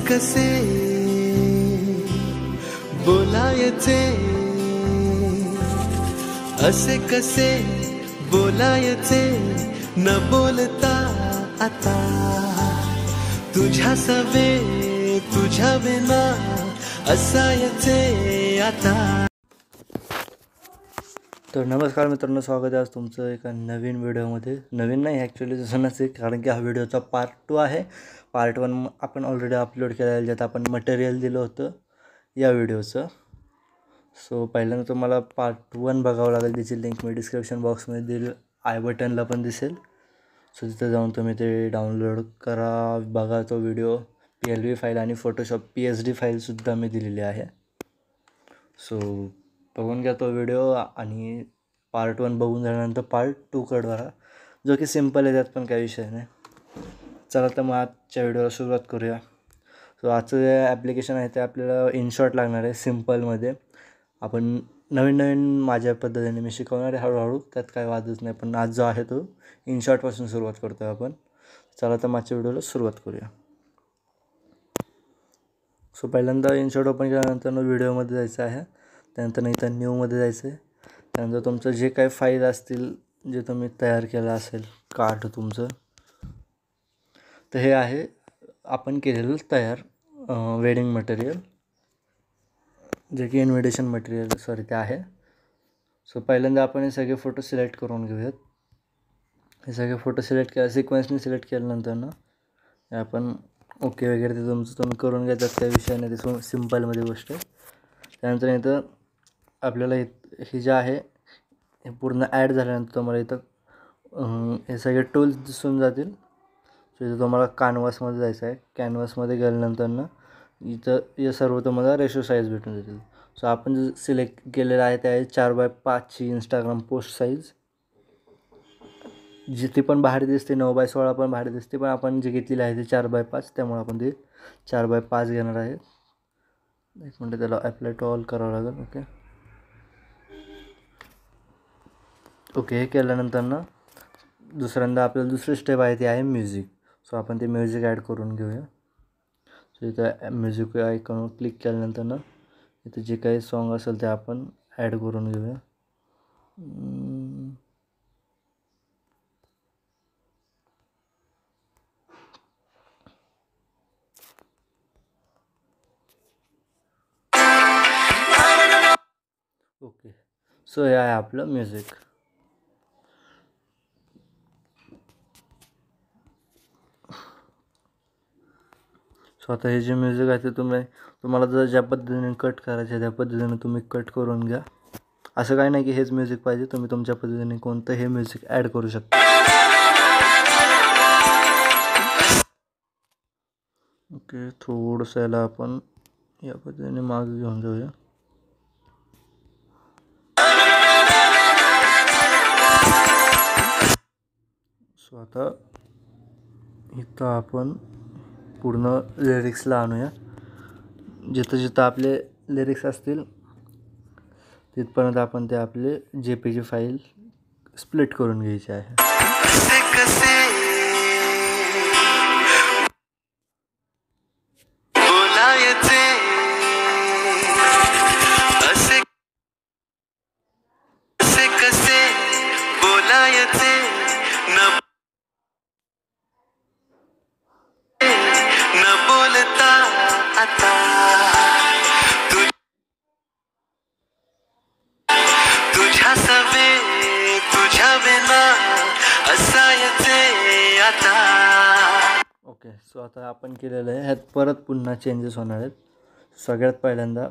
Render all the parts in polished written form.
कसे बोलायचे, असे कसे बोलायचे, न बोलता आता तुझ्या सवे तुझ्या विना असायचे आता। तर नमस्कार मित्रांनो, स्वागत आहे आज तुमचं एका नवीन व्हिडिओमध्ये। नवीन नाही ॲक्च्युली जुनाच आहे, कारण की हा व्हिडिओचा पार्ट 2 आहे। पार्ट 1 आपण ऑलरेडी अपलोड केलेला आहे, ज्यात आपण मटेरियल दिलं होतं या व्हिडिओचं। सो पहिल्यांदा तुम्हाला पार्ट 1 बघावं लागेल, त्याची लिंक मी डिस्क्रिप्शन बॉक्समध्ये दिली, आय बटनला पण दिसेल। सो तिथं जाऊन तुम्ही ते डाउनलोड करा, बघा तो व्हिडिओ। PLV फाईल आणि फोटोशॉप PSD फाईलसुद्धा मी दिलेली आहे। सो बघून घ्या तो व्हिडिओ, आणि पार्ट 1 बघून झाल्यानंतर पार्ट 2 कडे वळा, जो की सिम्पल आहे, त्यात पण काही विषय नाही। चला तर मग आजच्या व्हिडिओला सुरुवात करूया। सो आजचं जे ॲप्लिकेशन आहे ते आपल्याला इनशॉट लागणार आहे, सिम्पलमध्ये। आपण नवीन माझ्या पद्धतीने मी शिकवणार आहे हळूहळू, त्यात काय वादच नाही। पण आज जो आहे तो इनशॉटपासून सुरुवात करतो आहे आपण। चला तर मागच्या व्हिडिओला सुरुवात करूया। सो पहिल्यांदा इनशॉट ओपन केल्यानंतर व्हिडिओमध्ये जायचं आहे, त्यानंतर इथं न्यूमध्ये जायचं आहे। त्यानंतर तुमचं जे काही फाईल असतील, जे तुम्ही तयार केलं असेल कार्ड तुमचं, तर हे आहे आपण केलेलं तयार वेडिंग मटेरियल, जे की इन्व्हिटेशन मटेरियल ते आहे। सो पहिल्यांदा आपण हे सगळे फोटो सिलेक्ट करून घेऊयात। हे सगळे फोटो सिलेक्ट केला, सिक्वेन्सने सिलेक्ट केल्यानंतर हे आपण ओके वगैरे ते तुमचं तुम्ही करून घ्या, त्यात काही विषय नाही, ते सिम्पलमध्ये गोष्ट आहे। त्यानंतर इथं आपल्याला हे जे आहे हे पूर्ण ॲड झाल्यानंतर तुम्हाला इथं हे सगळे टूल्स दिसून जातील। सो इथं तुम्हाला कॅनव्हासमध्ये जायचं आहे। कॅनव्हासमध्ये गेल्यानंतर इथं हे सर्व तुम्हाला रेशो साईज भेटून जातील। सो आपण जे सिलेक्ट केलेलं आहे ते आहे 4x5ची इंस्टाग्राम पोस्ट साईज, जिथे पण बाहेर दिसते 9x16 पण बाहेर दिसते, पण आपण जे घेतलेले आहे ते 4x5, त्यामुळे आपण ते 4x5 घेणार आहे। एक मिनटं, त्याला अप्लाय टू ऑल करावं लागेल। ओके हे केल्यानंतर दुसऱ्यांदा आपल्याला दुसरी स्टेप आहे, ती आहे म्युझिक। सो आपण ते म्युझिक ॲड करून घेऊया। सो इथं म्युझिक आयकॉनवर क्लिक केल्यानंतर इथं जे काही सॉन्ग असेल ते आपण ॲड करून घेऊया। ओके, सो हे आहे आपलं म्युझिक। सो आता हे जे म्युझिक आहे ते तुम्हाला जर ज्या पद्धतीने कट करायचं आहे त्या पद्धतीने तुम्ही कट करून घ्या। असं काही नाही की हेच म्युझिक पाहिजे, तुम्ही तुमच्या पद्धतीने कोणतंही म्युझिक ॲड करू शकता। ओके, थोडंसं याला आपण या पद्धतीने मागे घेऊन जाऊया। सो आता इथं आपण पूर्ण लिरिक्सला आणूया, जिथं जिथं आपले लिरिक्स असतील तिथपर्यंत आपण ते आपले JPG फाईल स्प्लिट करून घ्यायची आहे। ओके, सो आता आपण केलेलं आहे, ह्यात परत पुन्हा चेंजेस होणार आहेत। सगळ्यात पहिल्यांदा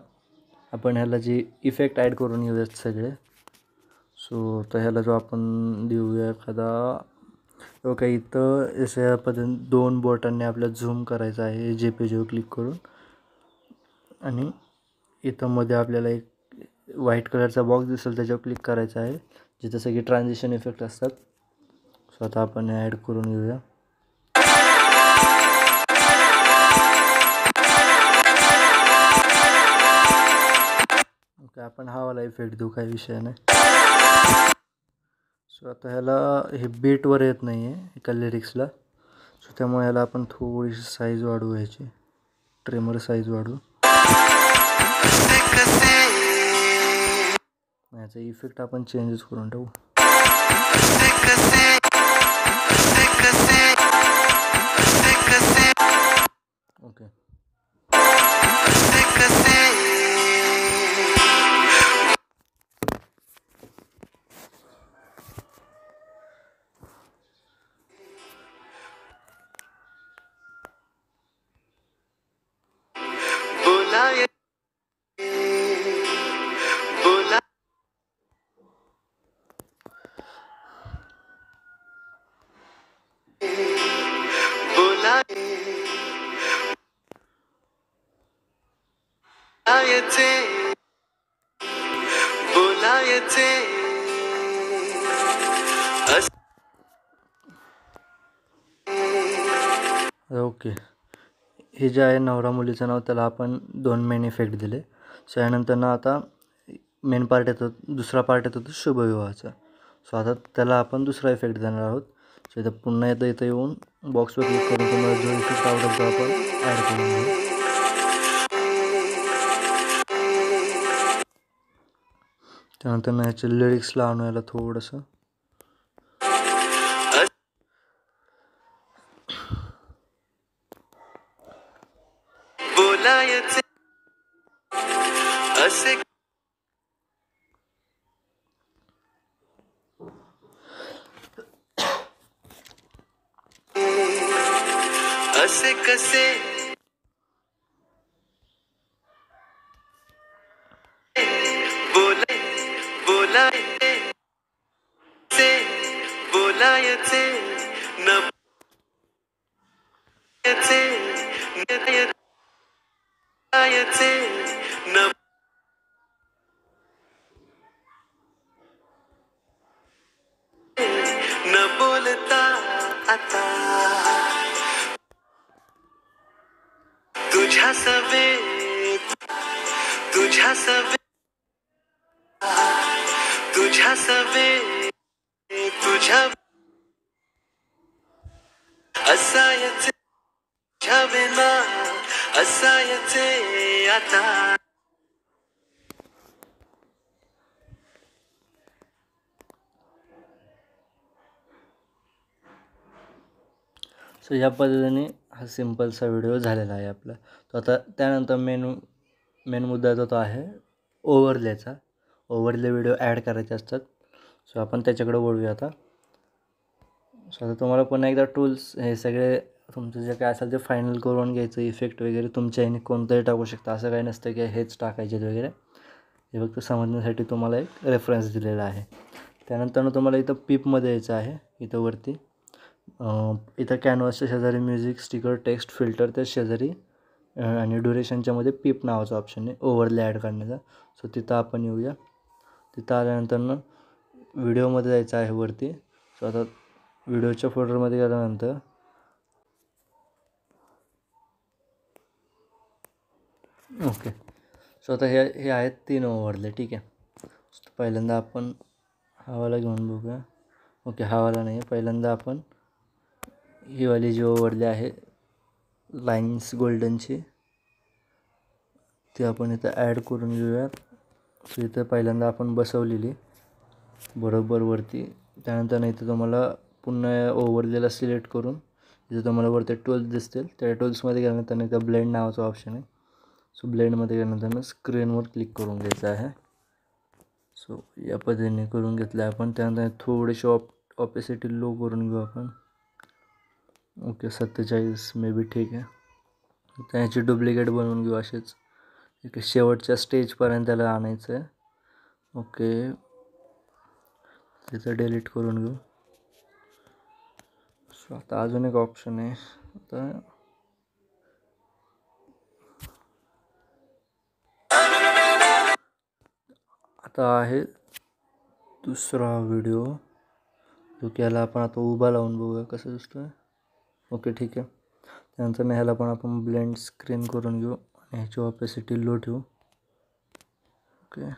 आपण ह्याला जे इफेक्ट ॲड करून घेऊयात सगळे। सो तर ह्याला जो आपण देऊया एखादा, ओके, इथं अशा पद्धतीने 2 बोटांनी आपल्याला झूम करायचं आहे JPGवर क्लिक करून, आणि इथं मध्ये आपल्याला एक व्हाईट कलरचा बॉक्स दिसेल, त्याच्यावर क्लिक करायचं आहे, जिथं सगळे ट्रान्झिशन इफेक्ट असतात। सो आता आपण ॲड करून घेऊया। ओके, आपण हा वाला इफेक्ट देऊ, काही विषय नाही। सो आता ह्याला हे बीटवर येत नाही आहे एका लिरिक्सला, सो त्यामुळे ह्याला आपण थोडीशी साईज वाढवू ह्याची। ट्रेमर साईज वाढवू. याचा इफेक्ट आपण चेंजेस करून ठेवू. ओके. ओके. हे जे आहे नवरा मुलीचं नाव, त्याला आपण 2 मेन इफेक्ट दिले. सो यानंतर ना आता मेन पार्ट येतो, दुसरा पार्ट येतो तो शुभविवाहाचा. सो आता त्याला आपण दुसरा इफेक्ट देणार आहोत. सो इथं पुन्हा इथं येऊन बॉक्सवर क्लिक करून तुम्हाला जो इफेक्ट आवडेल तो आपण ॲड करून घेऊ. त्यानंतर ना ह्याच्या लिरिक्सला आणू याला थोडंसं. बोलायचे असे असे कसे बोलायचे बोलायचे न बोलता आता तुझ्या सवे तुझ्या सवे तुझ्या सवे तुझ्या असायचे तुझ्या बिना असायचे आता. सो या पद्धतीने हा सिम्पलसा व्हिडिओ झालेला आहे आपला. तो आता त्यानंतर मेन मुद्दा जो तो आहे ओव्हरलेचा. ओव्हरले व्हिडिओ ॲड करायचे असतात. सो आपण त्याच्याकडे वळूया आता. सो आता तुम्हाला पुन्हा एकदा टूल्स हे सगळे तुमचं जे काय असेल ते फायनल करून घ्यायचं. इफेक्ट वगैरे तुमच्या ह्याने कोणतंही टाकू शकता, असं काही नसतं की हेच टाकायचे वगैरे. हे फक्त समजण्यासाठी तुम्हाला एक रेफरन्स दिलेला आहे. त्यानंतर तुम्हाला इथं पिपमध्ये यायचं आहे. इथं वरती इथं कॅनव्हासच्या शेजारी म्युझिक, स्टिकर, टेक्स्ट, फिल्टर, त्या शेजारी आणि ड्युरेशनच्यामध्ये पिप नावाचा ऑप्शन आहे ओव्हरले ॲड करण्याचा. सो तिथं आपण येऊया. तिथं आल्यानंतर व्हिडिओमध्ये जायचं आहे वरती. सो आता व्हिडिओच्या फोल्डरमध्ये गेल्यानंतर ओके. सो आता हे आहेत 3 ओव्हरले. ठीक आहे. पहिल्यांदा आपण हावाला घेऊन बघूया. ओके, हावाला नाही आहे. पहिल्यांदा आपण ही वाली जी ओव्हरले आहे लाईन्स गोल्डनची, ती आपण इथं ॲड करून घेऊया. सो इथं पहिल्यांदा आपण बसवलेली बरोबर वरती. त्यानंतर इथं तुम्हाला पुन्हा ओव्हरलेला सिलेक्ट करून इथं तुम्हाला वरती टूल्स दिसतील. त्या टूल्समध्ये गेल्यानंतर इथं ब्लेंड नावाचा ऑप्शन आहे. सो ब्लेंडमध्ये गेल्यानंतर स्क्रीनवर क्लिक करून घ्यायचं आहे. सो या पद्धतीने करून घेतलं आपण. त्यानंतर थोडीशी ऑपेसिटी लो करून घेऊ आपण. ओके, 47 मे बी ठीक आहे. त्याची डुप्लिकेट बनवून घेऊ असेच. एक शेवटच्या स्टेजपर्यंत त्याला आणायचं आहे. ओके, तिथं डिलीट करून घेऊ. सो आता अजून एक ऑप्शन आहे. आता आहे दुसरा व्हिडिओ जो की याला आपण आता उभा लावून बघूया कसं दिसतो आहे. ओके, ठीक आहे. त्यानंतर ह्याला पण आपण ब्लेंड स्क्रीन करून घेऊ आणि ह्याची ऑपेसिटी लो ठेवू. ओके,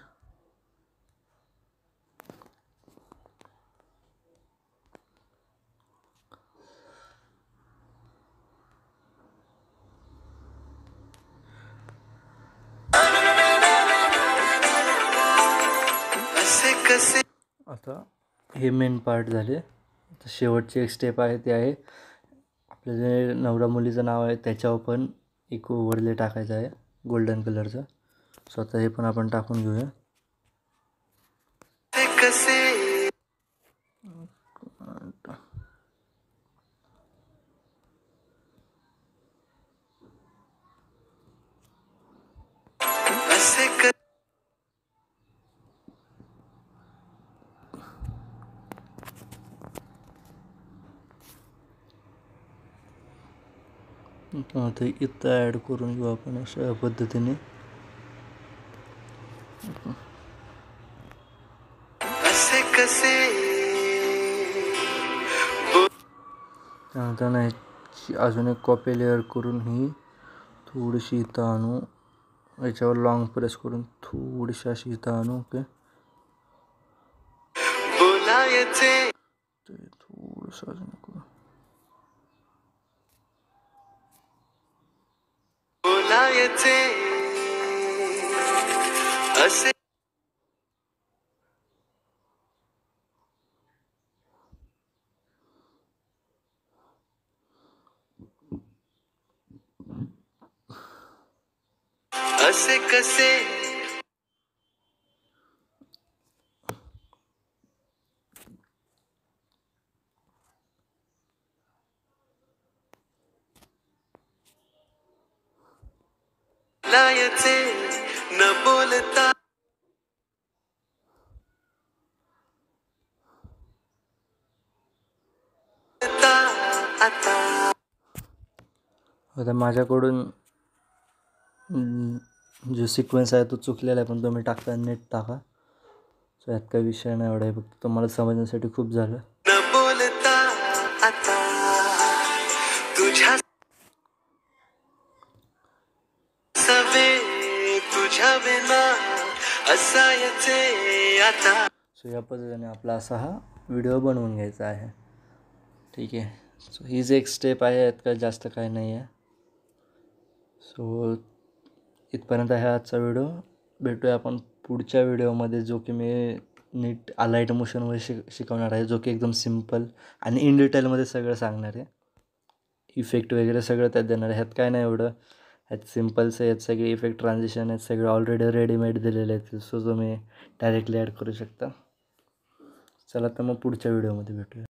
आता हे मेन पार्ट झाले. आता शेवटची एक स्टेप आहे ती आहे आपलं जे नवरा मुलीचं नाव आहे त्याच्यावर पण एक ओव्हरले टाकायचं आहे गोल्डन कलरचं. सो आता हे पण आपण टाकून घेऊया. आता इथं ॲड करून घेऊ आपण अशा पद्धतीने. त्यानंतर ह्याची अजून एक कॉपी लेअर करून ही थोडीशी इथं आणू. याच्यावर लॉंग प्रेस करून थोडीशी अशी इथं आणू. ओके, ते थोडंसं अजून करू. असे कसे लायचे न बोलता आता माझ्याकडून जो सिक्वेन्स आहे तो चुकलेला आहे, पण तुम्ही टाकताना नीट टाका. सो यात काही विषय नाही एवढा आहे, फक्त तुम्हाला समजण्यासाठी खूप झालं. न बोलता आता तुझ्या सवे तुझ्या बिना असायचे आता. सो या पद्धतीने आपला असा हा व्हिडिओ बनवून घ्यायचा आहे. ठीक आहे. सो हीच एक स्टेप आहे, यात काय जास्त काय नाही आहे. सो इथपर्यंत आहे आजचा व्हिडिओ. भेटूया आपण पुढच्या व्हिडिओमध्ये, जो की मी नीट लाईट मोशनवर शिकवणार आहे, जो की एकदम सिम्पल आणि इन डिटेलमध्ये सगळं सांगणार आहे. इफेक्ट वगैरे सगळं त्यात देणार आहे. ह्यात काय नाही एवढं, ह्यात सिम्पल्स आहेत सगळे. इफेक्ट ट्रान्झिशन आहेत सगळे ऑलरेडी रेडीमेड दिलेले आहेत, सो तुम्ही डायरेक्टली ॲड करू शकता. चला तर मग पुढच्या व्हिडिओमध्ये भेटूया.